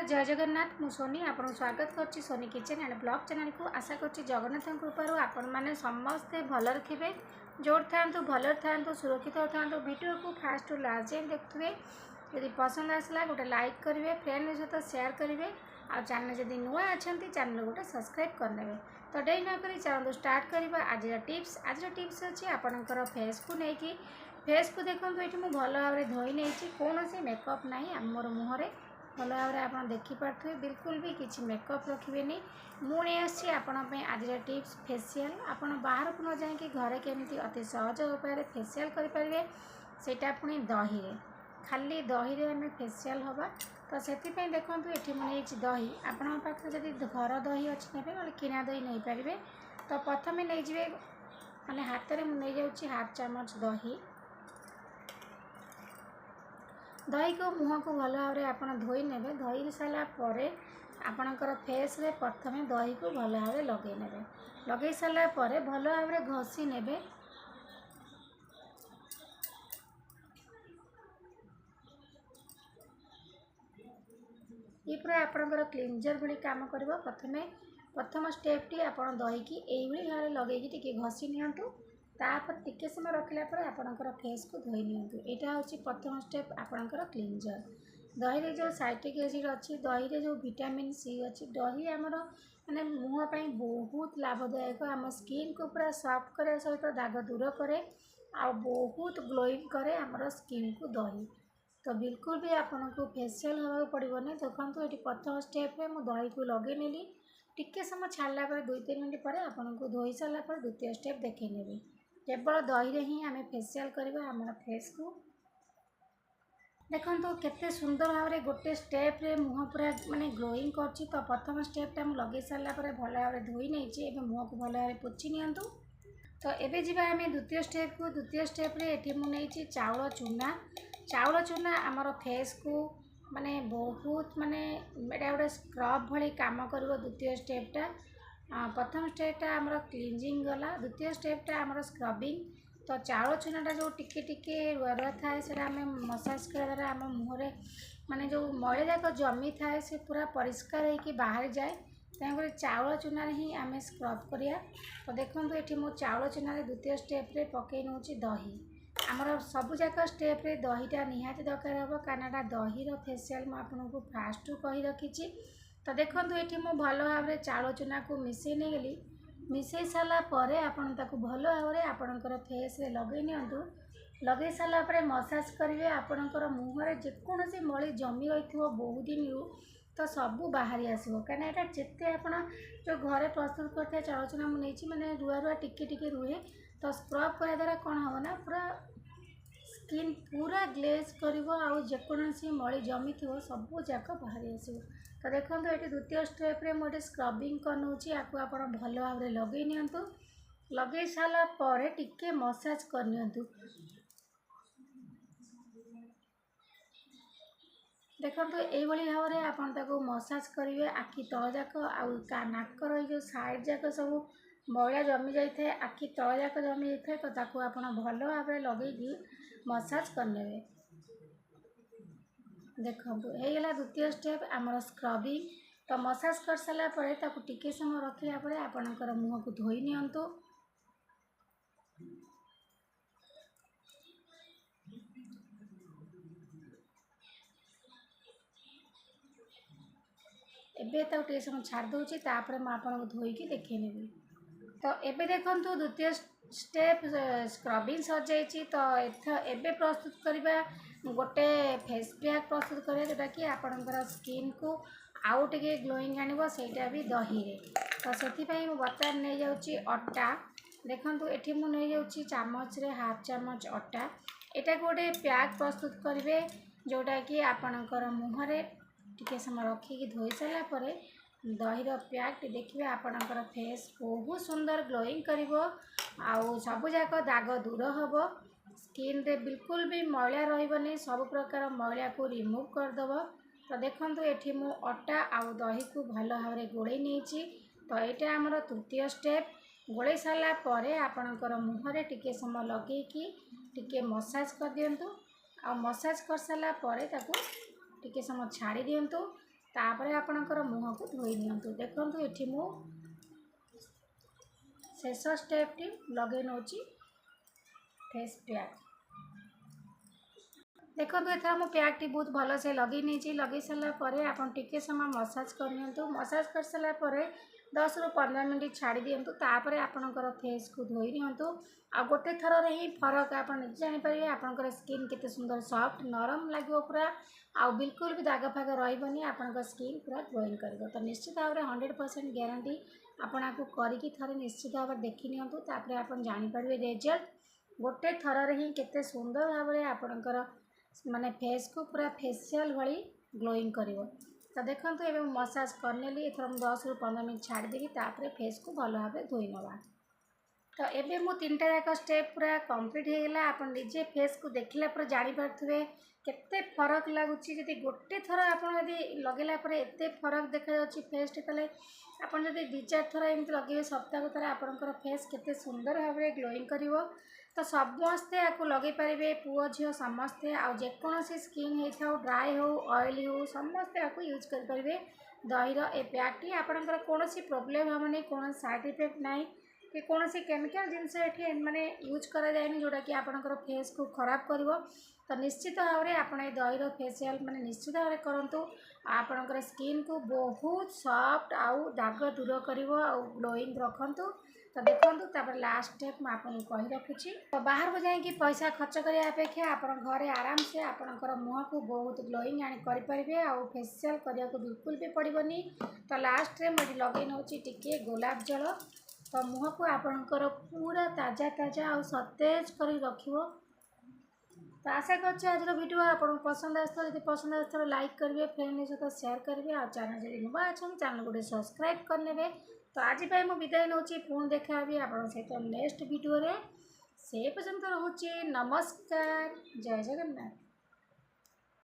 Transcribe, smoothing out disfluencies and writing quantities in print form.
जय जगन्नाथ मु सोनी आपन स्वागत करछि Soni kitchen and blog channel को। आशा करछि जगन्नाथ कृपारू आपण माने समस्ते भलर थिबे, जोर थांतु भलर थांतु सुरक्षित थांतु। वीडियो को फास्ट टू लास्ट जाए देखुए। यदि पसंद आसला गोटे लाइक करेंगे, फ्रेंड सहित शेयर करेंगे, आ चैनल जदि नुआ अच्छा चैनल गोटे सब्सक्राइब करने। तो डेरी न करी चलते स्टार्ट करवा आज टिप्स। आज टिप्स अच्छी आपणकर फेस को लेकिन फेस को देखो ये मुझे भल भाव धोई नहीं, कौन सी मेकअप ना मोर मुहर भल भाव में आप देखिपे, बिल्कुल भी किसी मेकअप रखिए। मुझे आसी आज टिप्स फेसियल आप बाहर को न जाकि घरे केमी अति सहज उपाय फेसियल करेंगे, सेटा पुणी दही खाली दही आम फेसियल हवा। तो से देखो ये मुझे दही आपण पाखे जब घर दही अच्छी ने ना किना दही नहीं पारे। तो प्रथम नहीं जाए मैंने हाथ में नहीं जाऊँगी हाफ चामच दही। दही को मुँह को भल भाव आप धोई ने, धोई सारापर आपणकर फेस रे प्रथम दही को भल भाव लगे ने, लगे सारापर भल भाव घसी ने। ये पूरा आपणकर क्लींजर भाई काम कर। प्रथम स्टेप टी आप दही की यही भाव लगे टी घसी नियंतु, तापर टिके समय रखला पर आपणकर फेस को धोई नियंतु। एटा होची प्रथम स्टेप आपणकर क्लींजर। दही रे जो साइट्रिक एसिड अच्छी, दही रे जो विटामिन सी अच्छी, दही आमर माने मुँह पे बहुत लाभदायक। आम स्किन को पूरा सॉफ्ट करे सहित दाग दूर करे आ बहुत ग्लोइंग करे आमर स्किन को दही। तो बिल्कुल भी आपन को फेसियल होगा पड़ोनी। देखो ये प्रथम स्टेप में मुझे दही को लगे नेली, टिके समय छाड़ला 2-3 मिनट पर आपन को धोई सारा पर द्वितीय स्टेप देखे नेबे। केवल दही रे ही आम फेसियल करवा आम फेस को। देखो केते सुंदर भाव में गोटे स्टेप रे मुँह पूरा माने ग्लोइंग करछि। तो प्रथम स्टेपटा मुझे लगे सारा पर भल भाव धोई नहीं, मुँह को भल भाव पोछि नियंतु। तो एबे जीवा आम द्वितीय स्टेप को। द्वितीय स्टेप रे एठी मु नहीं चाउल चूना। चाउल चूना आमर फेस को माने बहुत माने एटा गोटे स्क्रब भली काम कर। द्वितीय स्टेपटा प्रथम स्टेपटा आमर क्लींजिंग गला, द्वितीय स्टेपटा आमर स्क्रबिंग। तो चाउल चूनाटा जो टिके टिके रुआ थाए से आम मसाज कर द्वारा आम मुहर माने जो मैला जाक जमी थाए से पूरा परिष्कार होकर बाहर जाए। तेणुकर चाउल चूना ही आम स्क्रब करिया। तो देखो ये मो चाउल चूना द्वितीय स्टेप रे पकई नौ दही। आमर सबूक स्टेप रे दहीटा निहाती दरकार हम, कारण दही फेसियल मुझे फास्ट कही रखी। तो देखो ये मुझे भल भाव में चाउल चूना को मिसई नहीं गली। मिसई सारापर आपन ताकू भल भाव में आपणकर फेस रे लगे नियंतु। लगे सारापर मसाज करेंगे आपणकर मुहर जेकोसी मली जमी रही बहुत दिन रु, तो सबू बाहरी आसो। कहीं यहाँ जिते आप जो घरे प्रस्तुत करते चाउल चूना मुझे मैंने रुआ रुआ टिके टिके रुहे। तो स्क्रब करने द्वारा कौन हम ना पूरा स्किन पूरा ग्लेज कर जेकोसी मली जमी थो सबू जाक बाहर आसो। तो देखो ये द्वितीय स्टेप रे मुझे स्क्रबिंग करनौची। आपको आप भल भाव में लगे नियंतु। लगे सारापर टिके मसाज करनियंतु। देखो यही भाव में आप मसाज करेंगे आखि तल जाक आ नाकर जो साइड जाक सब मैला जमी जाए, आखि तल जाक जमी जाए। तो ताकू आप भल भाव में लगे मसाज करने। देखो होगा द्वितीय स्टेप आमर स्क्रबिंग। तो मसाज कर सारापर टिके समय रखला आपणकर मुँह को धोई नियंतु। एबे तो टे समय छाड़ दूची, तापर मुझे आपको धोईकी देखे नेबी। तो एबे देखो द्वितीय स्टेप स्क्रबिंग सर जाइए। तो एबे प्रस्तुत करवा गोटे फेस पैक प्रस्तुत करें जोटा कि आपणकर स्किन को आउ टे ग्लोइंग आनिबो, सेटा भी दही रे। तो से बर्तमान नहीं जाऊँगी अटा। देखो ये मुझे नहीं जाऊँगी चामच रे हाफ चामच अटा। एटा गोटे पैक प्रस्तुत करेंगे जोटा कि आपणकर मुहर टिके समय रखिकी धोई सारापर दहीर पैक देखिए आपणकर फेस बहुत सुंदर ग्लोइंग करिवो। आउ सबूक दाग दूर हम, स्किन रे बिल्कुल भी मैला रही, सब प्रकार मैला को रिमूव करदेव। तो देखो ये मु अटा आउ दही को भल भाव में गोले नहीं। तो यहाँ आमर तृतीय स्टेप गोले सारापर आपणकर मुहर टिके समय लगे टिके मसाज कर दियंतु। आ मसाज कर सारापर टिके समय छाड़ी दियंतु। तापर आपणकर मुह को धोई नियंतु। देखंतु एठी मु शेष स्टेप टी लगे नोची फेस पैक। देखो एथर मो पैक टी बहुत भल से लगे नहीं लगे सारा पर आप टिके समय मसाज करनी। मसाज कर सारा पर 10 ରୁ 15 मिनट छाड़ी दिंतु। तापर आपणकर फेस को धोई नियंतु। आ गोटे थर ही फरक आप जापर आपंकर स्किन केते सुंदर सॉफ्ट नरम लगे पूरा आ बिल्कुल भी दाग फाग रही आपंकर स्किन पूरा ग्लोइंग कर। तो निश्चित भाव में 100% गारंटी आपको करके थे निश्चित भाव देखी नियंतु। तापर आप जानीपर रिजल्ट गोटे थर ही केते सुंदर भाव में आपणकर माने फेस को पूरा फेशियल भली ग्लोइंग करिवो। तो देखो ये मसाज करनेली एथर 10 ରୁ 15 मिनट छाड़देवी। तापर फेस को भल भाव धोई नवा। तो ये मु 3टा जाक स्टेप पूरा कंप्लीट हो गला। आप निजे फेस को देखला पर जानी पारथुवे केते फरक लगुच। जदि गोटे थर आप लगेला पर एते फरक देखा जाउची फेस टे तले आपन जदि 2-4 थर एमती लगे सप्ताह को थरा आपनकर फेस केते सुंदर भाव में ग्लोइंग करिवो। तो समस्ते आपको लगे पारे पुओ झील समस्ते आ जेकोसी स्किन हो ड्राए हो ऑयली हो समस्ते आपको यूज करें दहीर ए पैक टी। आपंकर कौन प्रोब्लेम हम नहीं कौन साइड इफेक्ट ना कि कौन केमिकल जिनस ये माने यूज करा जाए जोटा कि आपंकर फेस को खराब कर। तो निश्चित भाव में आप दहीर फेशियल माने निश्चित भाव में करूँ आपंकर स्किन को बहुत सॉफ्ट आउ दाग दूर कर ग्लोइंग रखु। तो देखो तापर लास्ट स्टेप मुझे कही रखुची। तो बाहर को जाकि पैसा खर्च करने अपेक्षा आप घरे आराम से आपंकर मुह को बहुत ग्लोइंग करेंगे आउ फेशियल करने को बिल्कुल भी पड़ोनी। तो लास्ट रे मुझे लगे नौची टिके गोलाप जल। तो मुह को आपंकर पूरा ताजा ताजा आउ सतेज कर रखिवो। तो आशा कर आज वीडियो आपको पसंद आसता जब पसंद आसता लाइक करेंगे फ्रेंड सहित शेयर करेंगे और चैनल जब नुआ अच्छा चैनल गोटे सब्सक्राइब करने। तो आज मैं विदाय नौ पुणी देखा आप सहित नेक्स्ट वीडियो से पर्यंत रोचे नमस्कार जय जगन्नाथ।